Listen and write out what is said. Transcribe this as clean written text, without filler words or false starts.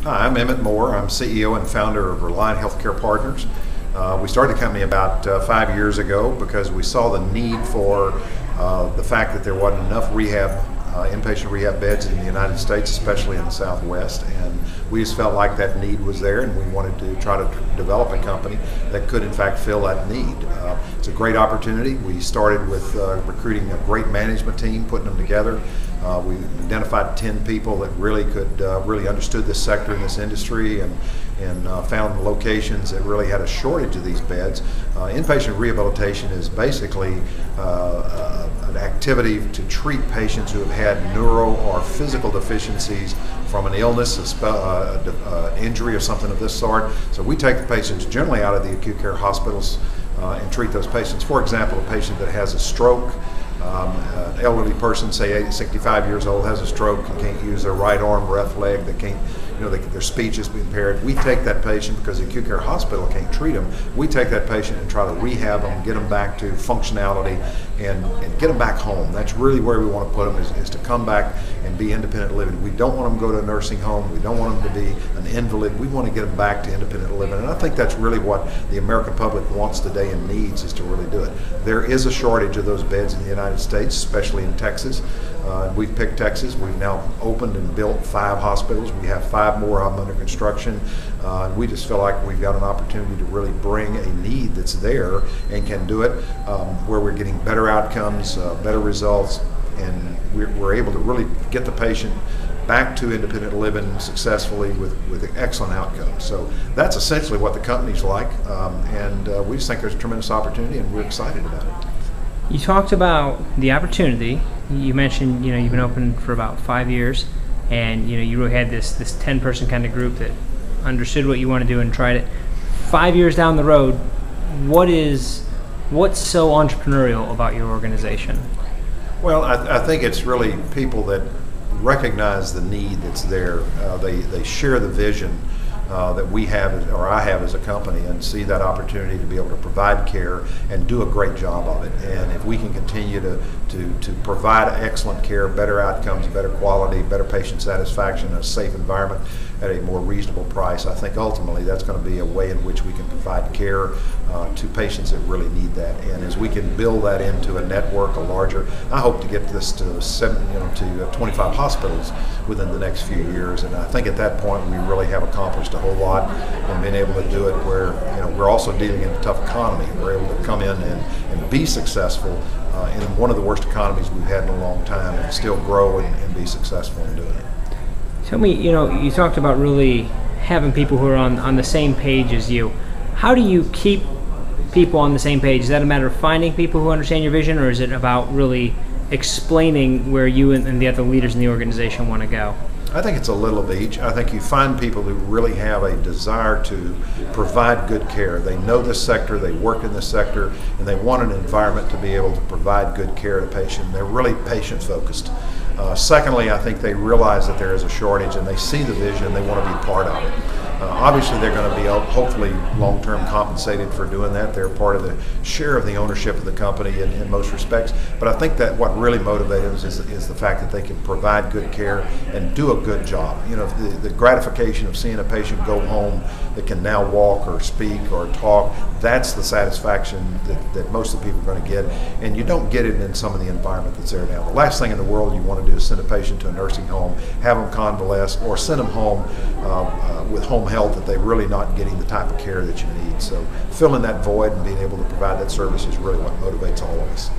Hi, I'm Emmett Moore. I'm CEO and founder of Reliant Healthcare Partners. We started the company about 5 years ago because we saw the need for the fact that there wasn't enough inpatient rehab beds in the United States, especially in the Southwest, and we just felt like that need was there, and we wanted to try to develop a company that could in fact fill that need. It's a great opportunity. We started with recruiting a great management team, putting them together. We identified 10 people that really understood this sector and this industry, and found locations that really had a shortage of these beds. Inpatient rehabilitation is basically an activity to treat patients who have had neuro or physical deficiencies from an illness, injury or something of this sort. So we take the patients generally out of the acute care hospitals and treat those patients. For example, a patient that has a stroke, an elderly person, say 65 years old, has a stroke and can't use their right arm, left leg, their speech is impaired. We take that patient, because the acute care hospital can't treat them, we take that patient and try to rehab them, get them back to functionality, and get them back home. That's really where we want to put them, is to come back and be independent living. We don't want them to go to a nursing home. We don't want them to be an invalid. We want to get them back to independent living. And I think that's really what the American public wants today and needs, is to really do it. There is a shortage of those beds in the United States, especially in Texas. We've picked Texas. We've now opened and built 5 hospitals. We have 5 more under construction. And we just feel like we've got an opportunity to really bring a need that's there and can do it, where we're getting better outcomes, better results, and we're able to really get the patient back to independent living successfully with excellent outcomes. So that's essentially what the company's like, and we just think there's a tremendous opportunity, and we're excited about it. You talked about the opportunity. You mentioned, you've been open for about 5 years, and you really had this 10-person kind of group that understood what you want to do and tried it. 5 years down the road, what's so entrepreneurial about your organization? Well, I think it's really people that recognize the need that's there. They share the vision that we have, or I have as a company, and see that opportunity to be able to provide care and do a great job of it. And if we can continue to provide excellent care, better outcomes, better quality, better patient satisfaction, a safe environment at a more reasonable price, I think ultimately that's going to be a way in which we can provide care to patients that really need that. And as we can build that into a network, I hope to get this to 25 hospitals within the next few years. And I think at that point we really have accomplished a whole lot, and been able to do it where we're also dealing in a tough economy. We're able to come in and be successful in one of the worst economies we've had in a long time, and still grow and be successful in doing it. Tell me, you talked about really having people who are on the same page as you. How do you keep people on the same page? Is that a matter of finding people who understand your vision, or is it about really explaining where you and the other leaders in the organization want to go? I think it's a little of each. I think you find people who really have a desire to provide good care. They know this sector, they work in this sector, and they want an environment to be able to provide good care to patients. They're really patient focused. Secondly, I think they realize that there is a shortage, and they see the vision and they want to be part of it. Obviously, they're going to be hopefully long-term compensated for doing that. They're part of the share of the ownership of the company in most respects. But I think that what really motivates them is the fact that they can provide good care and do a good job. The gratification of seeing a patient go home that can now walk or speak or talk, that's the satisfaction that most of the people are going to get. And you don't get it in some of the environment that's there now. The last thing in the world you want to do is send a patient to a nursing home, have them convalesce, or send them home with home health that they're really not getting the type of care that you need. So filling that void and being able to provide that service is really what motivates all of us.